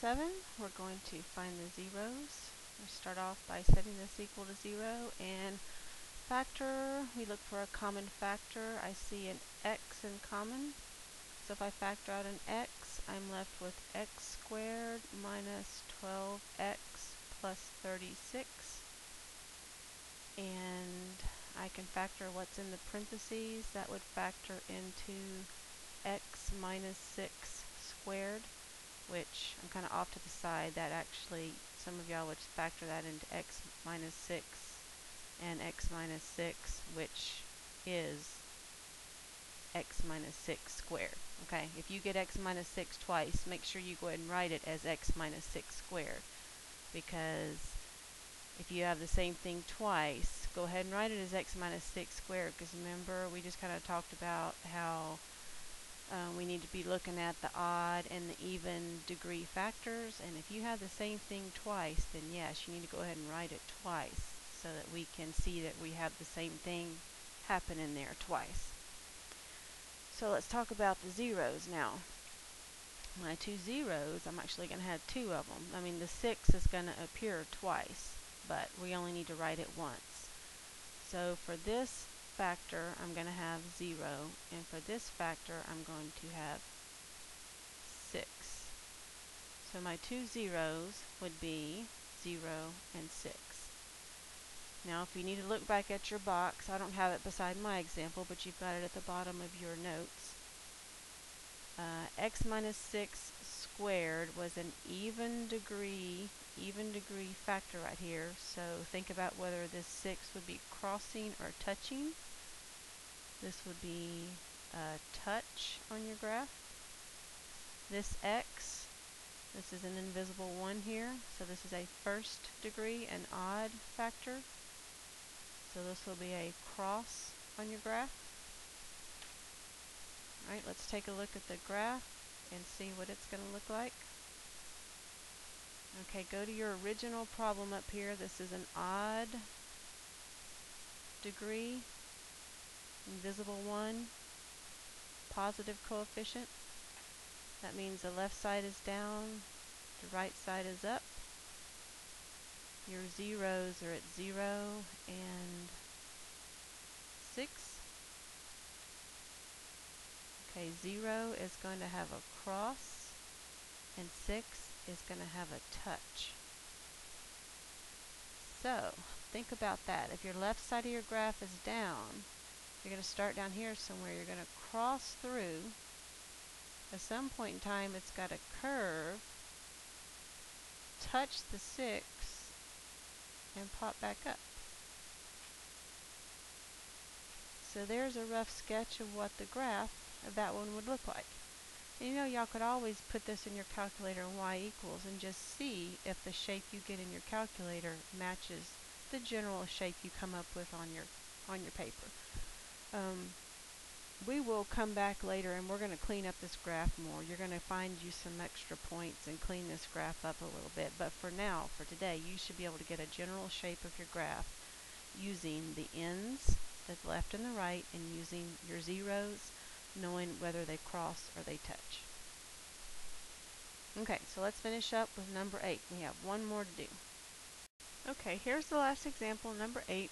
7, we're going to find the zeros. We start off by setting this equal to 0 and factor. We look for a common factor. I see an x in common. So if I factor out an x, I'm left with x squared minus 12x plus 36. And I can factor what's in the parentheses. That would factor into x minus 6 squared, which I'm kind of off to the side. That actually, some of y'all would factor that into x minus 6 and x minus 6, which is x minus 6 squared. Okay, if you get x minus 6 twice, make sure you go ahead and write it as x minus 6 squared, because if you have the same thing twice, go ahead and write it as x minus 6 squared, because remember, we just kind of talked about how we need to be looking at the odd and the even degree factors, and if you have the same thing twice, then yes, you need to go ahead and write it twice so that we can see that we have the same thing happen in there twice. So let's talk about the zeros now. My two zeros, I'm actually going to have two of them. I mean, the 6 is going to appear twice, but we only need to write it once. So for this factor, I'm going to have 0, and for this factor, I'm going to have 6. So my two zeros would be 0 and 6. Now, if you need to look back at your box, I don't have it beside my example, but you've got it at the bottom of your notes. X minus 6 squared was an even degree factor right here. So think about whether this 6 would be crossing or touching. This would be a touch on your graph. This x, this is an invisible 1 here, so this is a first degree, an odd factor. So this will be a cross on your graph. Alright, let's take a look at the graph and see what it's going to look like. Okay, go to your original problem up here. This is an odd degree, invisible 1, positive coefficient. That means the left side is down, the right side is up. Your zeros are at 0 and 6. Okay, 0 is going to have a cross, and 6 is going to have a touch. So, think about that. If your left side of your graph is down, you're going to start down here somewhere. You're going to cross through. At some point in time, it's got a curve, touch the 6, and pop back up. So there's a rough sketch of what the graph of that one would look like. And you know, y'all could always put this in your calculator and y equals and just see if the shape you get in your calculator matches the general shape you come up with on your paper. We will come back later and we're going to clean up this graph more. You're going to find you some extra points and clean this graph up a little bit. But for now, for today, you should be able to get a general shape of your graph using the ends, the left and the right, and using your zeros, knowing whether they cross or they touch. Okay, so let's finish up with number 8. We have one more to do. Okay, here's the last example, number 8.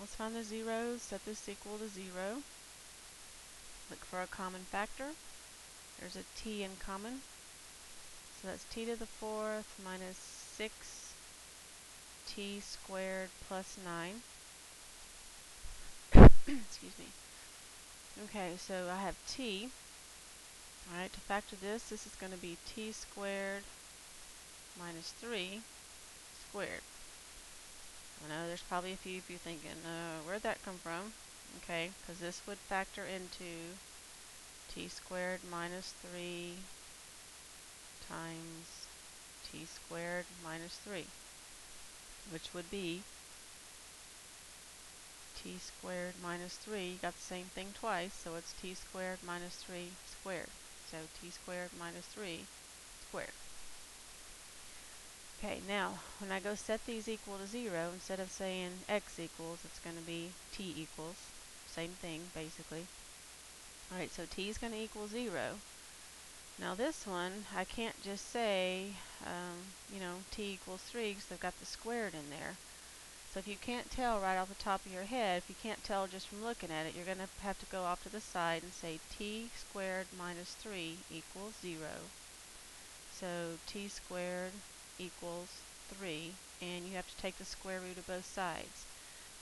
Let's find the zeros, set this equal to 0. Look for a common factor. There's a t in common. So that's t to the 4th minus 6t squared plus 9. Excuse me. Okay, so I have t. Alright, to factor this is going to be t squared minus 3 squared. I know there's probably a few of you thinking, where'd that come from? Okay, because this would factor into t squared minus 3 times t squared minus 3, which would be t squared minus 3. You got the same thing twice, so it's t squared minus 3 squared. So t squared minus 3 squared. Okay, now when I go set these equal to 0, instead of saying x equals, it's going to be t equals. Same thing, basically. Alright, so t is going to equal 0. Now this one, I can't just say, you know, t equals 3 because they've got the squared in there. So if you can't tell right off the top of your head, if you can't tell just from looking at it, you're going to have to go off to the side and say t squared minus 3 equals 0. So t squared equals 3, and you have to take the square root of both sides.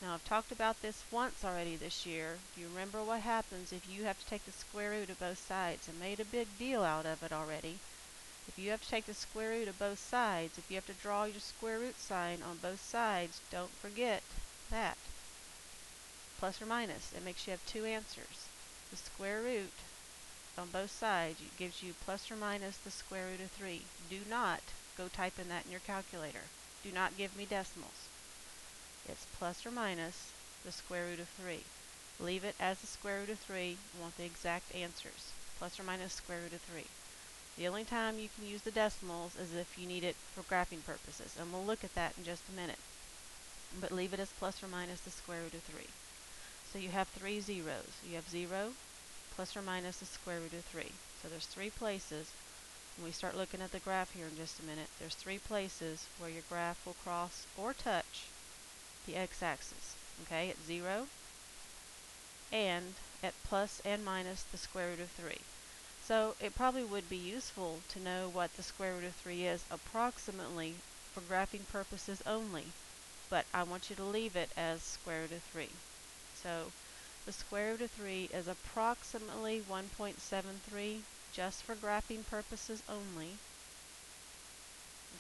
Now I've talked about this once already this year. Do you remember what happens if you have to take the square root of both sides? I made a big deal out of it already. If you have to take the square root of both sides, if you have to draw your square root sign on both sides, don't forget that. Plus or minus, it makes you have two answers. The square root on both sides gives you plus or minus the square root of 3. Do not go type in that in your calculator. Do not give me decimals. It's plus or minus the square root of 3. Leave it as the square root of 3. I want the exact answers. Plus or minus square root of 3. The only time you can use the decimals is if you need it for graphing purposes, and we'll look at that in just a minute. But leave it as plus or minus the square root of 3. So you have three zeros. You have 0 plus or minus the square root of 3. So there's three places. When we start looking at the graph here in just a minute, there's three places where your graph will cross or touch the x-axis. Okay, at 0 and at plus and minus the square root of 3. So it probably would be useful to know what the square root of 3 is approximately for graphing purposes only, but I want you to leave it as square root of 3. So the square root of 3 is approximately 1.73 just for graphing purposes only.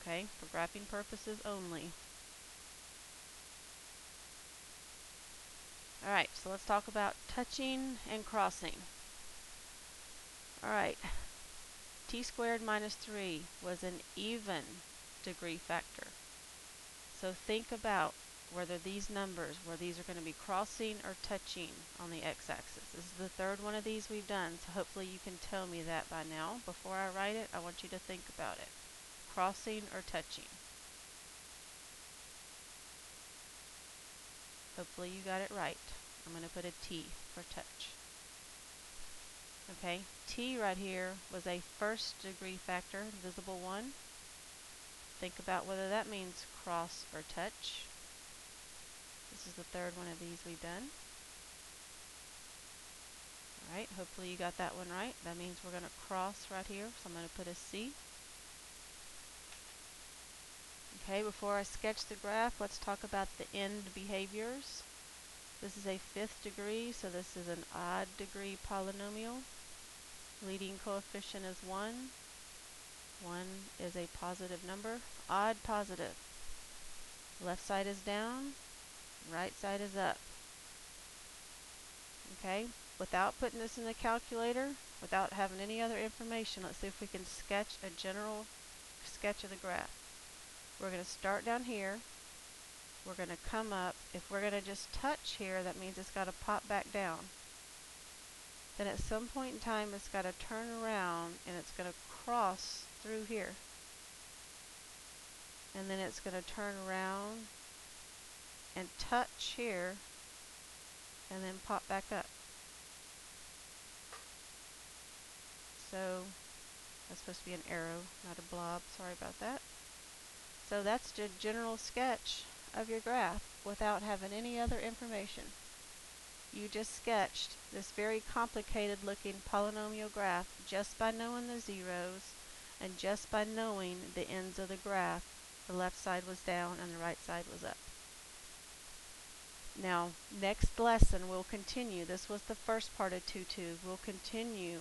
Okay, for graphing purposes only. Alright, so let's talk about touching and crossing. Alright, t squared minus 3 was an even degree factor. So think about whether these numbers, where these are going to be crossing or touching on the x-axis. This is the third one of these we've done, so hopefully you can tell me that by now. Before I write it, I want you to think about it. Crossing or touching. Hopefully you got it right. I'm going to put a T for touch. Okay, T right here was a first degree factor, divisible 1. Think about whether that means cross or touch. This is the third one of these we've done. Alright, hopefully you got that one right. That means we're going to cross right here, so I'm going to put a C. Okay, before I sketch the graph, let's talk about the end behaviors. This is a fifth degree, so this is an odd degree polynomial. Leading coefficient is 1. 1 is a positive number. Odd positive. Left side is down, right side is up. Okay, without putting this in the calculator, without having any other information, let's see if we can sketch a general sketch of the graph. We're going to start down here. We're going to come up. If we're going to just touch here, that means it's got to pop back down. Then at some point in time, it's got to turn around and it's going to cross through here. And then it's going to turn around and touch here and then pop back up. So that's supposed to be an arrow, not a blob. Sorry about that. So that's the general sketch of your graph without having any other information. You just sketched this very complicated looking polynomial graph just by knowing the zeros and just by knowing the ends of the graph. The left side was down and the right side was up. Now, next lesson we'll continue. This was the first part of 2-2. We'll continue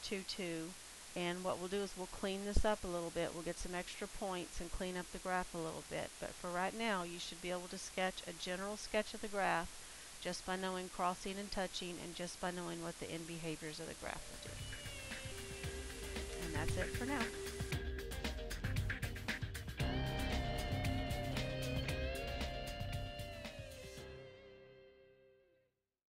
2-2, and what we'll do is we'll clean this up a little bit. We'll get some extra points and clean up the graph a little bit. But for right now, you should be able to sketch a general sketch of the graph just by knowing crossing and touching and just by knowing what the end behaviors of the graph will do. And that's it for now.